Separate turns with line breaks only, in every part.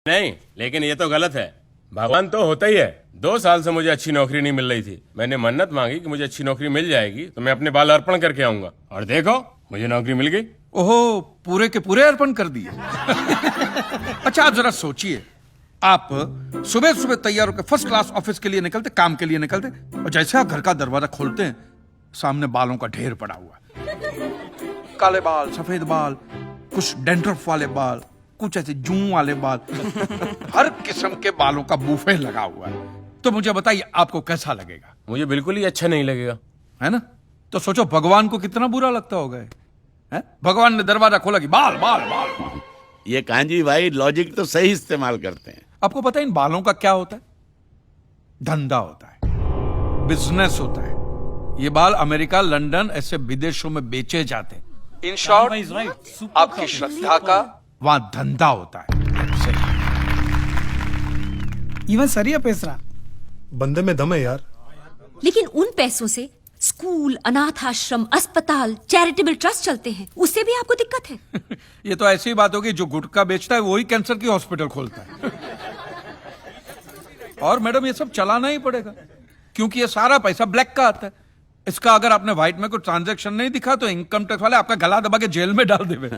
नहीं, लेकिन ये तो गलत है। भगवान तो होता ही है। 2 साल से मुझे अच्छी नौकरी नहीं मिल रही थी। मैंने मन्नत मांगी कि मुझे अच्छी नौकरी मिल जाएगी तो मैं अपने बाल अर्पण करके आऊंगा, और देखो मुझे नौकरी मिल गई।
ओहो, पूरे के पूरे अर्पण कर दिए। अच्छा, आप जरा सोचिए, आप सुबह सुबह तैयार होकर फर्स्ट क्लास ऑफिस के लिए निकलते, काम के लिए निकलते, और जैसे आप घर का दरवाजा खोलते हैं, सामने बालों का ढेर पड़ा हुआ है। काले बाल, सफेद बाल, कुछ डैंड्रफ वाले बाल, कुछ ऐसे जूं वाले बाल, हर किस्म के बालों का बूफे लगा हुआ है। तो मुझे बताइए, आपको कैसा लगेगा?
मुझे बिल्कुल ही अच्छा नहीं लगेगा,
है ना? तो सोचो भगवान को कितना बुरा लगता होगा। है? भगवान ने दरवाजा खोला कि बाल बाल बाल बाल।
ये कांजी भाई लॉजिक तो सही इस्तेमाल करते हैं।
आपको पता है इन बालों का क्या होता है? धंधा होता है, बिजनेस होता है। ये बाल अमेरिका, लंदन, ऐसे विदेशों में बेचे जाते हैं। इन शॉर्ट, आपकी श्रद्धा का वहां धंधा होता है।
इवन सरिया पेसरा
बंदे में दम है यार।
लेकिन उन पैसों से स्कूल, अनाथ आश्रम, अस्पताल, चैरिटेबल ट्रस्ट चलते हैं, उससे भी आपको दिक्कत है?
ये तो ऐसी बात होगी, जो गुटखा बेचता है वही कैंसर की हॉस्पिटल खोलता है। और मैडम, ये सब चलाना ही पड़ेगा, क्योंकि ये सारा पैसा ब्लैक का आता है। इसका अगर आपने व्हाइट में कोई ट्रांजैक्शन नहीं दिखा तो इनकम टैक्स वाले आपका गला दबा के जेल में डाल देवे।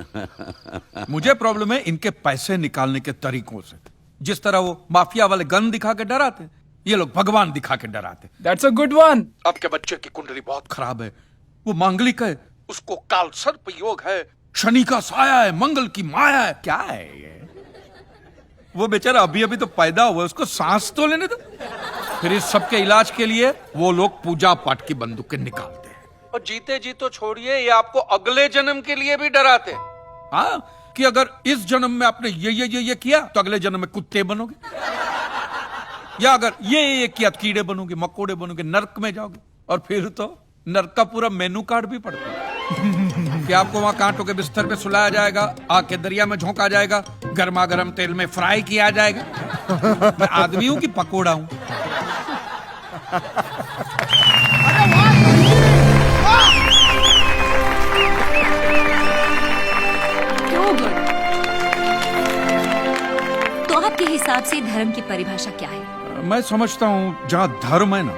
मुझे प्रॉब्लम है इनके पैसे निकालने के तरीकों से। जिस तरह वो माफिया वाले गन दिखा के डराते, ये लोग भगवान दिखा के डराते।
That's a good one.
आपके बच्चे की कुंडली बहुत खराब है, वो मांगलिक है, उसको काल सर्प योग है, शनि का साया है, मंगल की माया है। क्या है ये? वो बेचारा अभी अभी तो पैदा हुआ, उसको सांस तो लेने दो। फिर इस सबके इलाज के लिए वो लोग पूजा पाठ की बंदूकें निकालते हैं, और जीते जी तो छोड़िए, ये आपको अगले जन्म के लिए भी डराते हैं। हाँ, कि अगर इस जन्म में आपने ये किया तो अगले जन्म में कुत्ते बनोगे, या अगर ये किया तो कीड़े बनोगे, मकोड़े बनोगे, नर्क में जाओगे। और फिर तो नर्क का पूरा मेनू कार्ड भी पड़ता है कि आपको वहां कांटों के बिस्तर पे सुलाया जाएगा, आग के दरिया में झोंका जाएगा, गर्मा गर्म तेल में फ्राई किया जाएगा। मैं आदमी हूं कि पकोड़ा हूं?
तो आपके हिसाब से धर्म की परिभाषा क्या है?
मैं समझता हूं जहां धर्म है ना,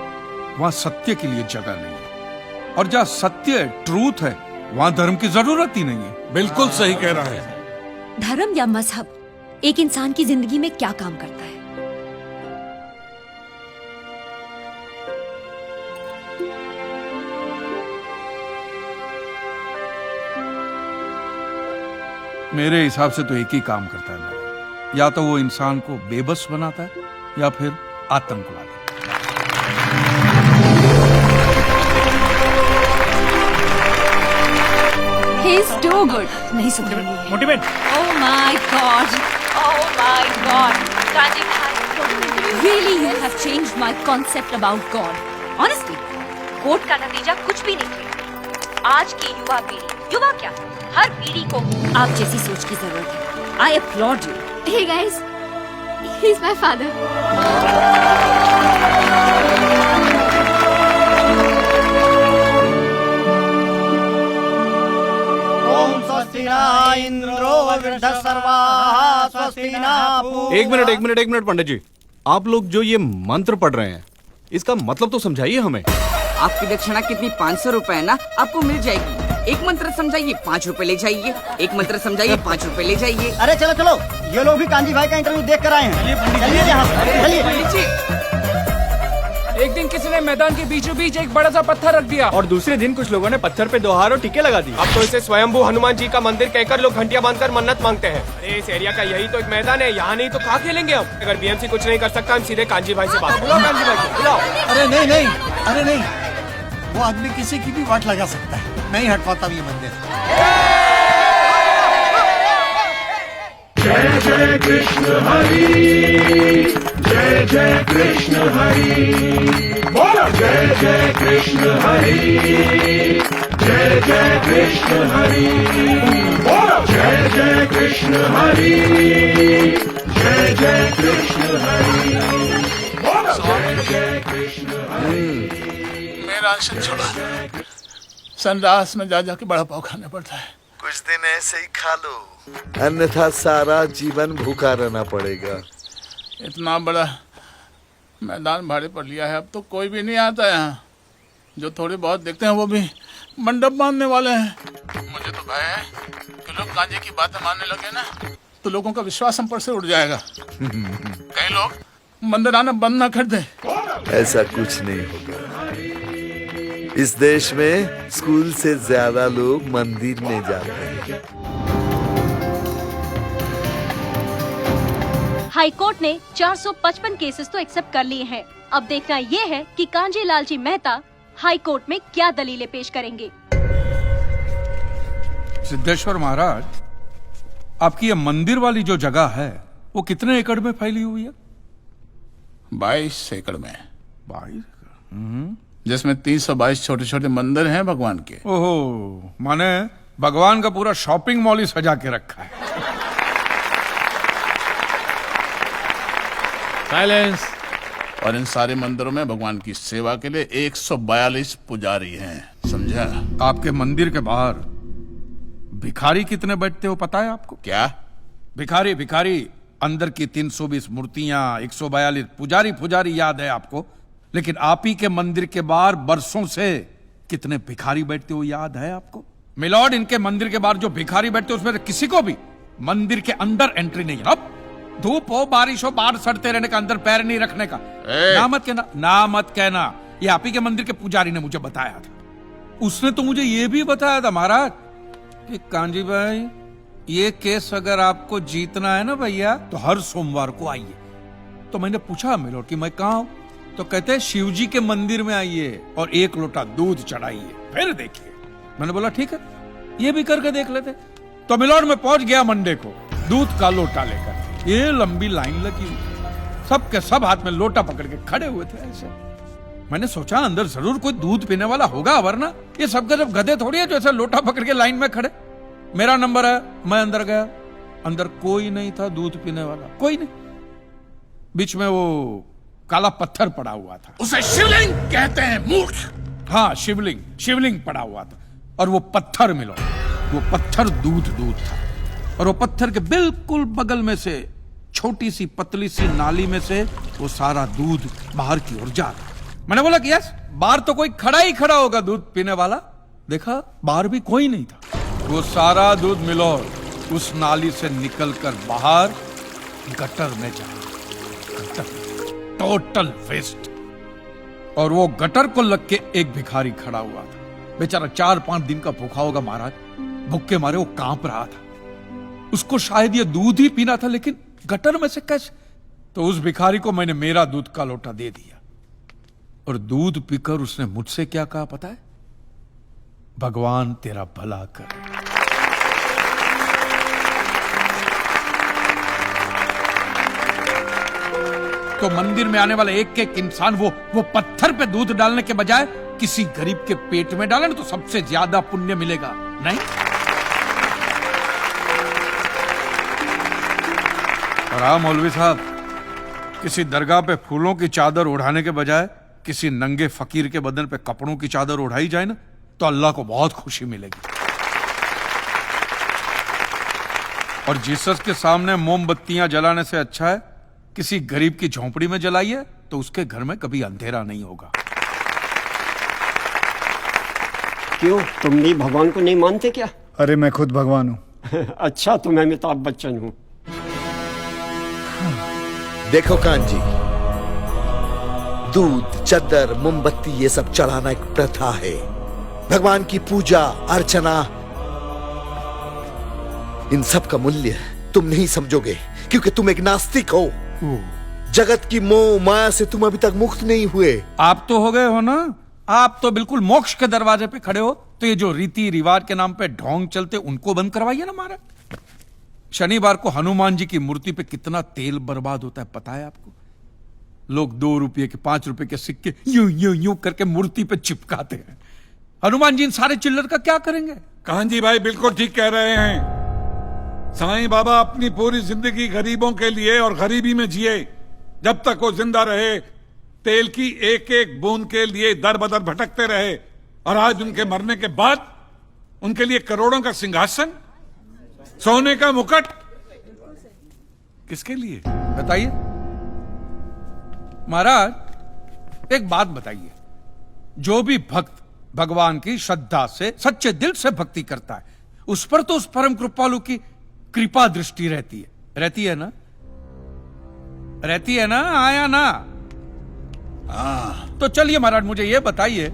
वहां सत्य के लिए जगह नहीं है, और जहां सत्य है, ट्रूथ है, वहां धर्म की जरूरत ही नहीं है।
बिल्कुल सही कह रहा है।
धर्म या मजहब एक इंसान की जिंदगी में क्या काम करता है?
मेरे हिसाब से तो एक ही काम करता है मैडम, या तो वो इंसान को बेबस बनाता है, या फिर आतंकवादी।
He's too good. नहीं सुन रही है।
Motivate.
Oh my God. Oh my God. काजी भाई, really you have changed my concept about God. Honestly, court का नतीजा कुछ भी नहीं है। आज की युवा पीढ़ी, युवा क्या, हर पीढ़ी को आप जैसी सोच की जरूरत है। I applaud you.
Hey guys, he's my father.
ओम स्वस्ति न इंद्रो वृद्धस्सर्वाः स्वस्ति न।
एक मिनट पंडित जी, आप लोग जो ये मंत्र पढ़ रहे हैं, इसका मतलब तो समझाइए हमें।
आपकी दक्षिणा कितनी? 500 रुपए है ना, आपको मिल जाएगी। एक मंत्र समझाइए, 5 रुपए ले जाइए। एक मंत्र समझाइए, 5 रुपए ले जाइए।
अरे चलो चलो, ये लोग भी कांजी भाई का इंटरव्यू देख कर आए हैं। चलिए यहाँ से, चलिए।
एक दिन किसी ने मैदान के बीचों बीच एक बड़ा सा पत्थर रख दिया, और दूसरे दिन कुछ लोगों ने पत्थर पे 2 हार और टीके लगा दी।
अब तो इसे स्वयंभू हनुमान जी का मंदिर कहकर लोग घंटियां बांधकर मन्नत मांगते हैं। अरे इस एरिया का यही तो एक मैदान है, यहाँ नहीं तो कहाँ खेलेंगे हम? अगर बीएमसी कुछ नहीं कर सकता, हम सीधे कांजी भाई से बात। बुलाओ कांजी भाई को, बुलाओ।
अरे नहीं नहीं, अरे नहीं, वो आदमी किसी की भी वाट लगा सकता है। नहीं हटवाता ये मंदिर।
जय जय कृष्ण हरि, जय जय कृष्ण हरि, बोलो जय जय कृष्ण हरि, जय जय कृष्ण हरि, बोलो जय जय कृष्ण हरि, जय जय कृष्ण हरि, बोलो जय जय कृष्ण हरि।
मेरा अंश छोड़ा, संडास में जा जाके बड़ा पाव खाना पड़ता है। कुछ दिन ऐसे ही खा लो, अन्यथा सारा जीवन भूखा रहना पड़ेगा।
इतना बड़ा मैदान भाड़े पर लिया है, अब तो कोई भी नहीं आता यहाँ। जो थोड़े बहुत देखते हैं वो भी मंडप बांधने वाले हैं। मुझे तो भय है कि लोग कांजी की बातें मानने लगे ना तो लोगों का विश्वास हम पर से उड़ जाएगा। कई लोग मंदिर आना बंद ना कर दे।
ऐसा कुछ नहीं होगा। इस देश में स्कूल से ज्यादा लोग मंदिर में जाते हैं।
हाईकोर्ट ने 455 केसेस तो एक्सेप्ट कर लिए हैं। अब देखना ये है कि कांजी लालजी मेहता हाईकोर्ट में क्या दलीलें पेश करेंगे।
सिद्धेश्वर महाराज, आपकी ये मंदिर वाली जो जगह है वो कितने एकड़ में फैली हुई है?
22 एकड़ में। 22 एकड़, जिसमें 322 छोटे छोटे मंदिर हैं भगवान के।
ओहो, माने भगवान का पूरा शॉपिंग मॉल ही सजा के रखा है।
साइलेंस। और इन सारे मंदिरों में भगवान की सेवा के लिए 142 पुजारी हैं, समझा?
आपके मंदिर के बाहर भिखारी कितने बैठते हो पता है आपको?
क्या?
भिखारी अंदर की 320 मूर्तियां, 142 पुजारी याद है आपको, लेकिन आप ही के मंदिर के बाहर बरसों से कितने भिखारी बैठते हो याद है आपको? मिलॉर्ड, इनके मंदिर के बाहर जो भिखारी बैठते हो उसमें किसी को भी मंदिर के अंदर एंट्री नहीं। अब धूप हो, बारिश हो, बाहर सड़ते रहने का, अंदर पैर नहीं रखने का। ना मत कहना। ये आप ही के मंदिर के पुजारी ने मुझे बताया था। उसने तो मुझे ये भी बताया था महाराज कि कांजी भाई, ये केस अगर आपको जीतना है ना भैया तो हर सोमवार को आइए। तो मैंने पूछा मिलॉर्ड कि मैं कहाँ हूं? तो कहते हैं शिव जी के मंदिर में आइए और 1 लोटा दूध चढ़ाइए, फिर देखिए। मैंने बोला ठीक है, ये भी करके देख लेते। तो मिलॉर्ड में पहुंच गया मंडे को दूध का लोटा लेकर। ये लंबी लाइन लगी हुई, सबके सब हाथ में लोटा पकड़ के खड़े हुए थे ऐसे। मैंने सोचा अंदर जरूर कोई दूध पीने वाला होगा, वरना ये सब जब गधे थोड़ी है जो ऐसा लोटा पकड़ के लाइन में खड़े। मेरा नंबर है, मैं अंदर गया, अंदर कोई नहीं था दूध पीने वाला, कोई नहीं। बीच में वो काला पत्थर पड़ा हुआ था,
उसे शिवलिंग कहते हैं मूर्ख।
हाँ, शिवलिंग पड़ा हुआ था। और वो पत्थर मिलो, वो पत्थर दूध था। और वो पत्थर के बिल्कुल बगल में से छोटी सी पतली सी नाली में से वो सारा दूध बाहर की ओर जा रहा। मैंने बोला कि यस, बाहर तो कोई खड़ा होगा दूध पीने वाला। देखा बाहर भी कोई नहीं था। वो सारा दूध मिलो उस नाली से निकलकर बाहर गटर में जा रहा। Total waste. और वो गटर को लग के एक भिखारी खड़ा हुआ था। बेचारा 4-5 दिन का भूखा होगा महाराज, भूख के मारे वो कांप रहा था। उसको शायद ये दूध ही पीना था, लेकिन गटर में से कैसे? तो उस भिखारी को मैंने मेरा दूध का लोटा दे दिया। और दूध पीकर उसने मुझसे क्या कहा पता है? भगवान तेरा भला करे। तो मंदिर में आने वाला एक इंसान वो पत्थर पे दूध डालने के बजाय किसी गरीब के पेट में डाले ना तो सबसे ज्यादा पुण्य मिलेगा, नहीं? और हाँ मौलवी साहब, किसी दरगाह पे फूलों की चादर उड़ाने के बजाय किसी नंगे फकीर के बदन पे कपड़ों की चादर उड़ाई जाए ना तो अल्लाह को बहुत खुशी मिलेगी। और जीसस के सामने मोमबत्तियां जलाने से अच्छा है किसी गरीब की झोंपड़ी में जलाइए, तो उसके घर में कभी अंधेरा नहीं होगा।
क्यों, तुम भी भगवान को नहीं मानते क्या?
अरे मैं खुद भगवान हूँ।
अच्छा, तो मैं अमिताभ बच्चन हूँ।
देखो कांजी, दूध, चद्दर, मोमबत्ती ये सब चढ़ाना एक प्रथा है। भगवान की पूजा अर्चना, इन सब का मूल्य तुम नहीं समझोगे क्योंकि तुम एक नास्तिक हो। जगत की मोह माया से तुम अभी तक मुक्त नहीं हुए।
आप तो हो गए हो ना, आप तो बिल्कुल मोक्ष के दरवाजे पे खड़े हो। तो ये जो रीति रिवाज के नाम पे ढोंग चलते उनको बंद करवाइए ना महाराज। शनिवार को हनुमान जी की मूर्ति पे कितना तेल बर्बाद होता है पता है आपको? लोग 2 रुपये के 5 रुपए के सिक्के यूं यूं यूं करके मूर्ति पे चिपकाते हैं। हनुमान जी इन सारे चिल्लर का क्या करेंगे?
कांजी भाई बिल्कुल ठीक कह रहे हैं। साईं बाबा अपनी पूरी जिंदगी गरीबों के लिए और गरीबी में जिए। जब तक वो जिंदा रहे तेल की एक एक बूंद के लिए दर बदर भटकते रहे, और आज उनके मरने के बाद उनके लिए करोड़ों का सिंहासन सोने का मुकुट किसके लिए?
बताइए महाराज, एक बात बताइए, जो भी भक्त भगवान की श्रद्धा से सच्चे दिल से भक्ति करता है, उस पर तो उस परम कृपालु की कृपा दृष्टि रहती है ना? रहती है ना? आया ना? तो चलिए महाराज, मुझे यह बताइए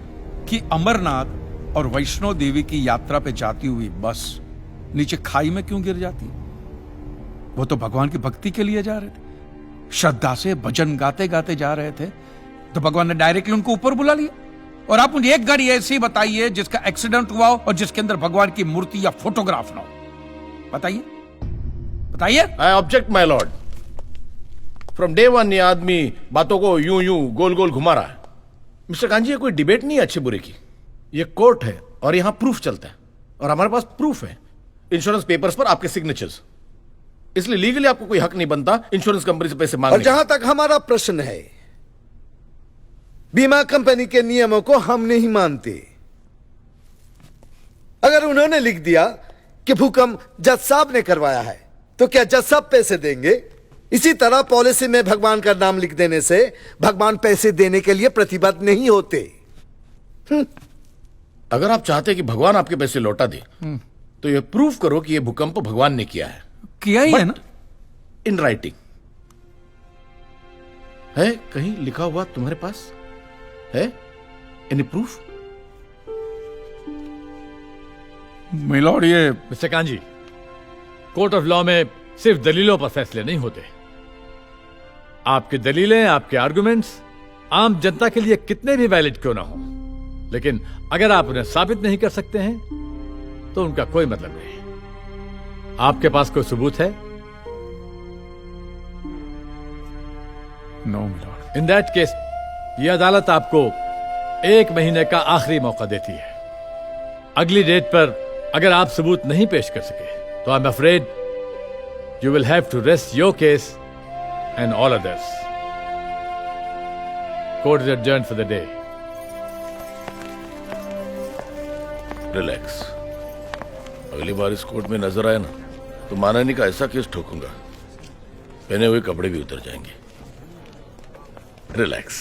कि अमरनाथ और वैष्णो देवी की यात्रा पे जाती हुई बस नीचे खाई में क्यों गिर जाती है? वो तो भगवान की भक्ति के लिए जा रहे थे, श्रद्धा से भजन गाते गाते जा रहे थे, तो भगवान ने डायरेक्टली उनको ऊपर बुला लिया। और आप मुझे एक गाड़ी ऐसी बताइए जिसका एक्सीडेंट हुआ हो और जिसके अंदर भगवान की मूर्ति या फोटोग्राफ ना हो। बताइए बताइए।
I object my Lord. From day one ये आदमी बातों को यूं यूं गोल गोल घुमा रहा है। मिस्टर कांजी, ये कोई डिबेट नहीं है अच्छे बुरे की, ये कोर्ट है और यहां प्रूफ चलता है, और हमारे पास प्रूफ है, इंश्योरेंस पेपर्स पर आपके सिग्नेचर्स। इसलिए लीगली आपको कोई हक नहीं बनता इंश्योरेंस कंपनी से पैसे मांगने।
और जहां तक हमारा प्रश्न है, बीमा कंपनी के नियमों को हम नहीं मानते। अगर उन्होंने लिख दिया कि भूकंप जज साहब ने करवाया है, तो क्या जज साहब पैसे देंगे? इसी तरह पॉलिसी में भगवान का नाम लिख देने से भगवान पैसे देने के लिए प्रतिबद्ध नहीं होते।
अगर आप चाहते कि भगवान आपके पैसे लौटा दे, तो यह प्रूफ करो कि यह भूकंप भगवान ने किया है।
किया ही है ना?
इन राइटिंग है, कहीं लिखा हुआ तुम्हारे पास है? Any proof?
मिलॉर्ड, ये
mister kanji, court of law में सिर्फ दलीलों पर फैसले नहीं होते। आपकी दलीलें, आपके आर्गुमेंट्स आम जनता के लिए कितने भी वैलिड क्यों ना हो, लेकिन अगर आप उन्हें साबित नहीं कर सकते हैं तो उनका कोई मतलब नहीं। आपके पास कोई सबूत है?
No milord.
In that case यह अदालत आपको 1 महीने का आखिरी मौका देती है। अगली डेट पर अगर आप सबूत नहीं पेश कर सके तो I am afraid you will have to rest your case and all others. Court is adjourned for the day.
Relax. अगली बार इस कोर्ट में नजर आए ना तो माननी का ऐसा केस ठोकूंगा, पहने हुए कपड़े भी उतर जाएंगे। रिलैक्स।